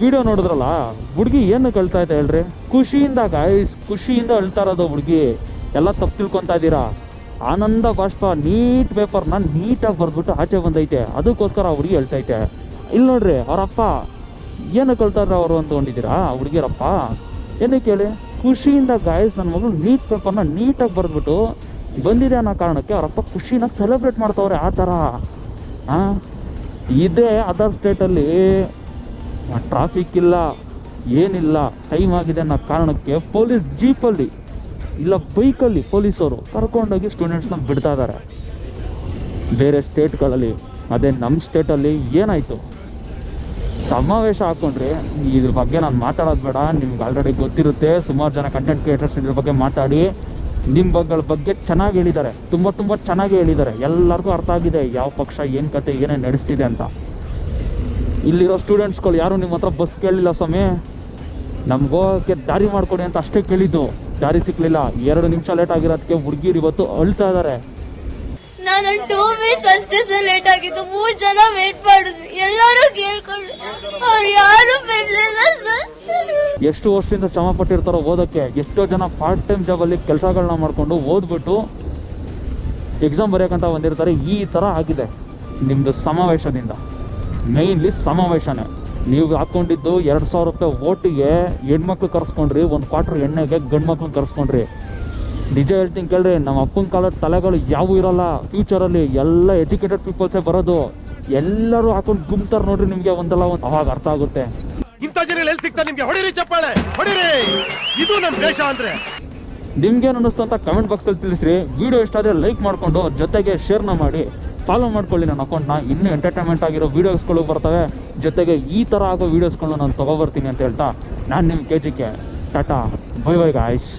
Video ನೋಡಿದ್ರಲ್ಲ, ಹುಡುಗಿ ಏನು ಕಳ್ತಾ ಇದೆ ಹೇಳ್ರಿ? ಖುಷಿಯಿಂದ ಗಾಯ್ಸ್, ಖುಷಿಯಿಂದ ಅಳ್ತಾ ಇರೋದು ಹುಡುಗಿ. ಎಲ್ಲ ತಪ್ಪು ತಿಳ್ಕೊತಾ ಇದ್ದೀರಾ. ಆನಂದ ಬಾಷ್ಪ ನೀಟ್ ಪೇಪರ್ನ ನೀಟಾಗಿ ಬರೆದ್ಬಿಟ್ಟು ಆಚೆ ಬಂದೈತೆ, ಅದಕ್ಕೋಸ್ಕರ ಹುಡುಗಿ ಹೇಳ್ತೈತೆ. ಇಲ್ಲಿ ನೋಡ್ರಿ, ಅವರಪ್ಪ ಏನು ಕಳ್ತಾರ ಅವರು ಅಂದ್ಕೊಂಡಿದ್ದೀರಾ? ಹುಡುಗಿರಪ್ಪ ಏನಕ್ಕೆ ಹೇಳಿ? ಖುಷಿಯಿಂದ ಗಾಯ್ಸ್, ನನ್ನ ಮಗಳು ನೀಟ್ ಪೇಪರ್ನ ನೀಟಾಗಿ ಬರೆದ್ಬಿಟ್ಟು ಬಂದಿದೆ ಅನ್ನೋ ಕಾರಣಕ್ಕೆ ಅವರಪ್ಪ ಖುಷಿನ ಸೆಲೆಬ್ರೇಟ್ ಮಾಡ್ತವ್ರೆ. ಆ ಥರ ಇದೇ ಅದರ್ ಸ್ಟೇಟಲ್ಲಿ ಟ್ರಾಫಿಕ್ ಇಲ್ಲ, ಏನಿಲ್ಲ, ಟೈಮ್ ಆಗಿದೆ ಅನ್ನೋ ಕಾರಣಕ್ಕೆ ಪೊಲೀಸ್ ಜೀಪಲ್ಲಿ ಇಲ್ಲ ಬೈಕಲ್ಲಿ ಪೊಲೀಸವರು ಕರ್ಕೊಂಡೋಗಿ ಸ್ಟೂಡೆಂಟ್ಸ್ನ ಬಿಡ್ತಾ ಇದ್ದಾರೆ ಬೇರೆ ಸ್ಟೇಟ್ಗಳಲ್ಲಿ. ಅದೇ ನಮ್ಮ ಸ್ಟೇಟಲ್ಲಿ ಏನಾಯಿತು? ಸಮಾವೇಶ ಹಾಕ್ಕೊಂಡ್ರಿ. ಇದ್ರ ಬಗ್ಗೆ ನಾನು ಮಾತಾಡೋದು ಬೇಡ, ನಿಮ್ಗೆ ಆಲ್ರೆಡಿ ಗೊತ್ತಿರುತ್ತೆ. ಸುಮಾರು ಜನ ಕಂಟೆಂಟ್ ಕ್ರಿಯೇಟರ್ಸ್ ಇದ್ರ ಬಗ್ಗೆ ಮಾತಾಡಿ ನಿಮ್ಮ ಬಗ್ಗೆ ಚೆನ್ನಾಗಿ ಹೇಳಿದ್ದಾರೆ, ತುಂಬ ಚೆನ್ನಾಗಿ ಹೇಳಿದ್ದಾರೆ. ಎಲ್ಲರಿಗೂ ಅರ್ಥ ಆಗಿದೆ ಯಾವ ಪಕ್ಷ ಏನು ಕತೆ ಏನೇನು ನಡೆಸ್ತಿದೆ ಅಂತ. ಇಲ್ಲಿರೋ ಸ್ಟೂಡೆಂಟ್ಸ್ಗಳು ಯಾರು ನಿಮ್ಮ ಹತ್ರ ಬಸ್ ಕೇಳಲಿಲ್ಲ ಸ್ವಾಮಿ, ನಮ್ಗೋಕೆ ದಾರಿ ಮಾಡ್ಕೊಡಿ ಅಂತ ಅಷ್ಟೇ ಕೇಳಿದ್ದು. ದಾರಿ ಸಿಕ್ಕಲಿಲ್ಲ. 2 ನಿಮಿಷ ಲೇಟ್ ಆಗಿರೋದಕ್ಕೆ ಹುಡುಗಿರು ಇವತ್ತು ಅಳ್ತಾ ಇದ್ದಾರೆ. ನಾನು 2 ಮಿನಿಟ್ಸ್ ಅಷ್ಟೇ ಸರ್ ಲೇಟ್ ಆಗಿದ್ದು. 3 ಜನ ವೇಟ್ ಮಾಡಿದ್ವಿ, ಎಲ್ಲರೂ ಕೇಳ್ಕೊಂಡು ಅವ್ರು ಯಾರು ಬರ್ಲಿಲ್ಲ ಸರ್. ಎಷ್ಟು ವರ್ಷದಿಂದ ಶ್ರಮ ಪಟ್ಟಿರ್ತಾರೋ ಓದೋಕ್ಕೆ. ಎಷ್ಟೋ ಜನ ಪಾರ್ಟ್ ಟೈಮ್ ಜಾಬಲ್ಲಿ ಕೆಲಸಗಳನ್ನ ಮಾಡಿಕೊಂಡು ಓದ್ಬಿಟ್ಟು ಎಕ್ಸಾಮ್ ಬರೆಯೋಕ್ಕಂತ ಬಂದಿರ್ತಾರೆ. ಈ ಥರ ಆಗಿದೆ ನಿಮ್ಮದು ಸಮಾವೇಶದಿಂದ. ಮೈನ್ಲಿ ಸಮಾವೇಶನೇ. ನೀವು ಹಾಕ್ಕೊಂಡಿದ್ದು 2,000 ರೂಪಾಯಿ ಓಟಿಗೆ ಹೆಣ್ಮಕ್ಳು ಕರ್ಸ್ಕೊಂಡ್ರಿ, 1 ಕ್ವಾರ್ಟರ್ ಎಣ್ಣೆಗೆ ಗಂಡು ಮಕ್ಳನ್ನ ಕರ್ಸ್ಕೊಂಡ್ರಿ. ನಿಜ ಹೇಳ್ತೀನಿ ಕೇಳ್ರಿ, ನಮ್ಮ ಅಪ್ಪನ ಕಾಲದ ತಲೆಗಳು ಯಾವೂ ಇರೋಲ್ಲ ಫ್ಯೂಚರಲ್ಲಿ. ಎಲ್ಲ ಎಜುಕೇಟೆಡ್ ಪೀಪಲ್ಸೇ ಬರೋದು. ಎಲ್ಲರೂ ಹಾಕೊಂಡು ಗುಮ್ತಾರೆ ನೋಡ್ರಿ, ನಿಮಗೆ ಒಂದಲ್ಲ ಒಂದು ಅವಾಗ ಅರ್ಥ ಆಗುತ್ತೆ. ಇಂಥ ಜನ ಎಲ್ಲಿ ಸಿಗ್ತಾರೆ ನಿಮಗೆ? ಹೊಡಿರಿ ಚಪ್ಪಾಳೆ, ಹೊಡಿರಿ. ಇದು ನಮ್ಮ ದೇಶ ಅಂದ್ರೆ. ನಿಮ್ಗೇನು ಅನ್ನಿಸ್ತು ಅಂತ ಕಮೆಂಟ್ ಬಾಕ್ಸಲ್ಲಿ ತಿಳಿಸ್ರಿ. ವಿಡಿಯೋ ಇಷ್ಟ ಆದರೆ ಲೈಕ್ ಮಾಡಿಕೊಂಡು ಜೊತೆಗೆ ಶೇರ್ನ ಮಾಡಿ ಫಾಲೋ ಮಾಡ್ಕೊಳ್ಳಿ ನನ್ನ ಅಕೌಂಟ್ನ. ಇನ್ನೂ ಎಂಟರ್ಟೈನ್ಮೆಂಟ್ ಆಗಿರೋ ವೀಡಿಯೋಸ್ಗಳು ಬರ್ತವೆ. ಜೊತೆಗೆ ಈ ಥರ ಆಗೋ ವೀಡಿಯೋಸ್ಗಳನ್ನ ನಾನು ತೊಗೊಬರ್ತೀನಿ ಅಂತ ಹೇಳ್ತಾ ನಾನು ನಿಮ್ಮ KGK Tata, bye bye guys.